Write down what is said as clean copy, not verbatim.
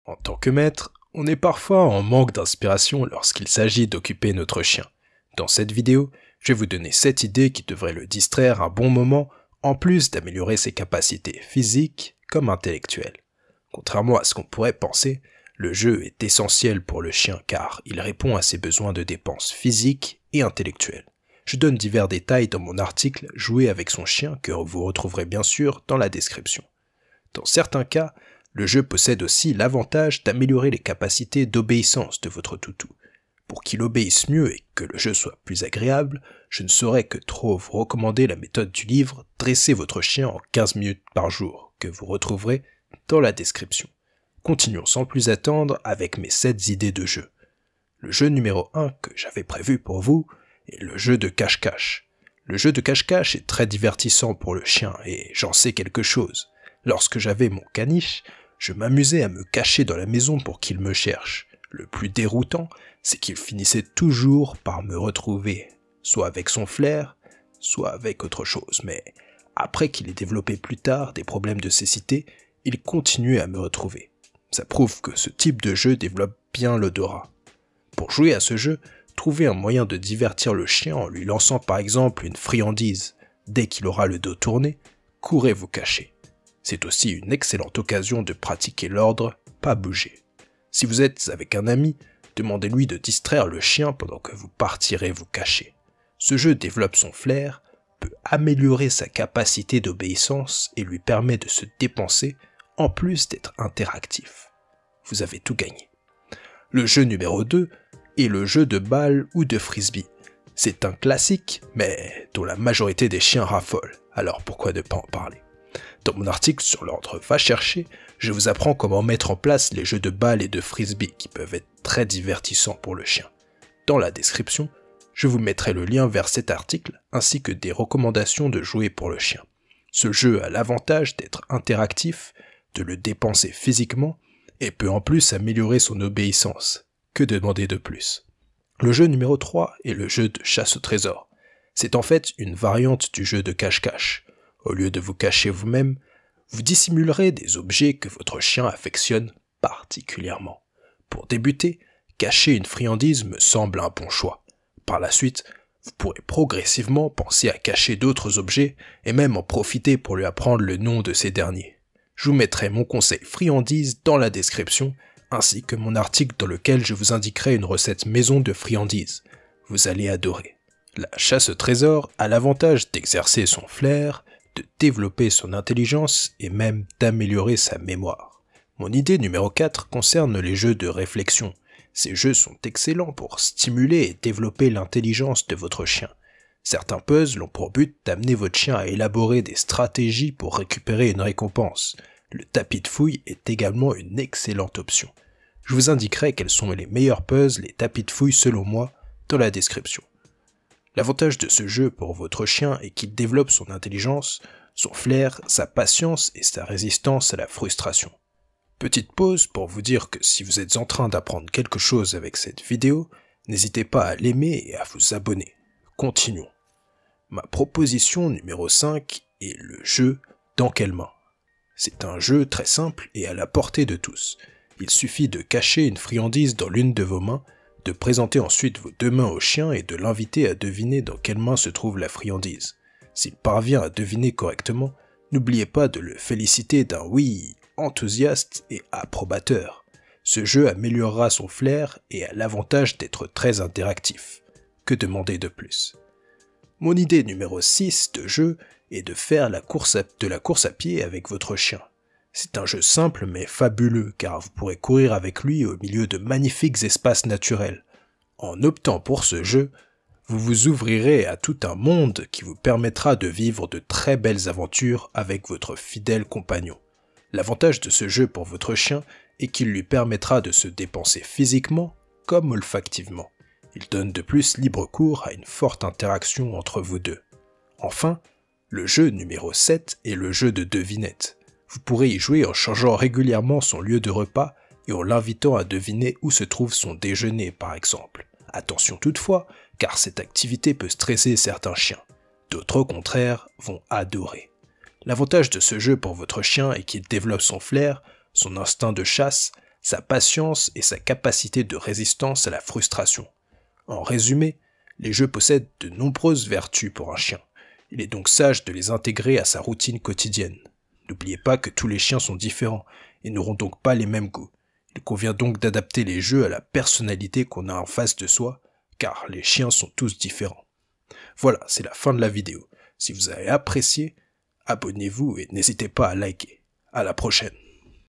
En tant que maître, on est parfois en manque d'inspiration lorsqu'il s'agit d'occuper notre chien. Dans cette vidéo, je vais vous donner 7 idées qui devraient le distraire un bon moment, en plus d'améliorer ses capacités physiques comme intellectuelles. Contrairement à ce qu'on pourrait penser, le jeu est essentiel pour le chien car il répond à ses besoins de dépenses physiques et intellectuelles. Je donne divers détails dans mon article « Jouer avec son chien » que vous retrouverez bien sûr dans la description. Dans certains cas, le jeu possède aussi l'avantage d'améliorer les capacités d'obéissance de votre toutou. Pour qu'il obéisse mieux et que le jeu soit plus agréable, je ne saurais que trop vous recommander la méthode du livre « Dresser votre chien en 15 minutes par jour » que vous retrouverez dans la description. Continuons sans plus attendre avec mes 7 idées de jeu. Le jeu numéro 1 que j'avais prévu pour vous est le jeu de cache-cache. Le jeu de cache-cache est très divertissant pour le chien et j'en sais quelque chose. Lorsque j'avais mon caniche, je m'amusais à me cacher dans la maison pour qu'il me cherche. Le plus déroutant, c'est qu'il finissait toujours par me retrouver, soit avec son flair, soit avec autre chose. Mais après qu'il ait développé plus tard des problèmes de cécité, il continuait à me retrouver. Ça prouve que ce type de jeu développe bien l'odorat. Pour jouer à ce jeu, trouvez un moyen de divertir le chien en lui lançant par exemple une friandise. Dès qu'il aura le dos tourné, courez vous cacher. C'est aussi une excellente occasion de pratiquer l'ordre « pas bouger ». Si vous êtes avec un ami, demandez-lui de distraire le chien pendant que vous partirez vous cacher. Ce jeu développe son flair, peut améliorer sa capacité d'obéissance et lui permet de se dépenser en plus d'être interactif. Vous avez tout gagné. Le jeu numéro 2 est le jeu de balle ou de frisbee. C'est un classique, mais dont la majorité des chiens raffolent, alors pourquoi ne pas en parler? Dans mon article sur l'ordre Va chercher, je vous apprends comment mettre en place les jeux de balle et de frisbee qui peuvent être très divertissants pour le chien. Dans la description, je vous mettrai le lien vers cet article ainsi que des recommandations de jouets pour le chien. Ce jeu a l'avantage d'être interactif, de le dépenser physiquement et peut en plus améliorer son obéissance. Que demander de plus? Le jeu numéro 3 est le jeu de chasse au trésor. C'est en fait une variante du jeu de cache-cache. Au lieu de vous cacher vous-même, vous dissimulerez des objets que votre chien affectionne particulièrement. Pour débuter, cacher une friandise me semble un bon choix. Par la suite, vous pourrez progressivement penser à cacher d'autres objets et même en profiter pour lui apprendre le nom de ces derniers. Je vous mettrai mon conseil friandise dans la description, ainsi que mon article dans lequel je vous indiquerai une recette maison de friandises. Vous allez adorer. La chasse au trésor a l'avantage d'exercer son flair, de développer son intelligence et même d'améliorer sa mémoire. Mon idée numéro 4 concerne les jeux de réflexion. Ces jeux sont excellents pour stimuler et développer l'intelligence de votre chien. Certains puzzles ont pour but d'amener votre chien à élaborer des stratégies pour récupérer une récompense. Le tapis de fouille est également une excellente option. Je vous indiquerai quels sont les meilleurs puzzles et tapis de fouille selon moi dans la description. L'avantage de ce jeu pour votre chien est qu'il développe son intelligence, son flair, sa patience et sa résistance à la frustration. Petite pause pour vous dire que si vous êtes en train d'apprendre quelque chose avec cette vidéo, n'hésitez pas à l'aimer et à vous abonner. Continuons. Ma proposition numéro 5 est le jeu Dans quelle main? C'est un jeu très simple et à la portée de tous. Il suffit de cacher une friandise dans l'une de vos mains, de présenter ensuite vos 2 mains au chien et de l'inviter à deviner dans quelle main se trouve la friandise. S'il parvient à deviner correctement, n'oubliez pas de le féliciter d'un oui enthousiaste et approbateur. Ce jeu améliorera son flair et a l'avantage d'être très interactif. Que demander de plus? Mon idée numéro 6 de jeu est de faire de la course à pied avec votre chien. C'est un jeu simple mais fabuleux car vous pourrez courir avec lui au milieu de magnifiques espaces naturels. En optant pour ce jeu, vous vous ouvrirez à tout un monde qui vous permettra de vivre de très belles aventures avec votre fidèle compagnon. L'avantage de ce jeu pour votre chien est qu'il lui permettra de se dépenser physiquement comme olfactivement. Il donne de plus libre cours à une forte interaction entre vous deux. Enfin, le jeu numéro 7 est le jeu de devinette. Vous pourrez y jouer en changeant régulièrement son lieu de repas et en l'invitant à deviner où se trouve son déjeuner par exemple. Attention toutefois, car cette activité peut stresser certains chiens. D'autres au contraire vont adorer. L'avantage de ce jeu pour votre chien est qu'il développe son flair, son instinct de chasse, sa patience et sa capacité de résistance à la frustration. En résumé, les jeux possèdent de nombreuses vertus pour un chien. Il est donc sage de les intégrer à sa routine quotidienne. N'oubliez pas que tous les chiens sont différents et n'auront donc pas les mêmes goûts. Il convient donc d'adapter les jeux à la personnalité qu'on a en face de soi, car les chiens sont tous différents. Voilà, c'est la fin de la vidéo. Si vous avez apprécié, abonnez-vous et n'hésitez pas à liker. À la prochaine.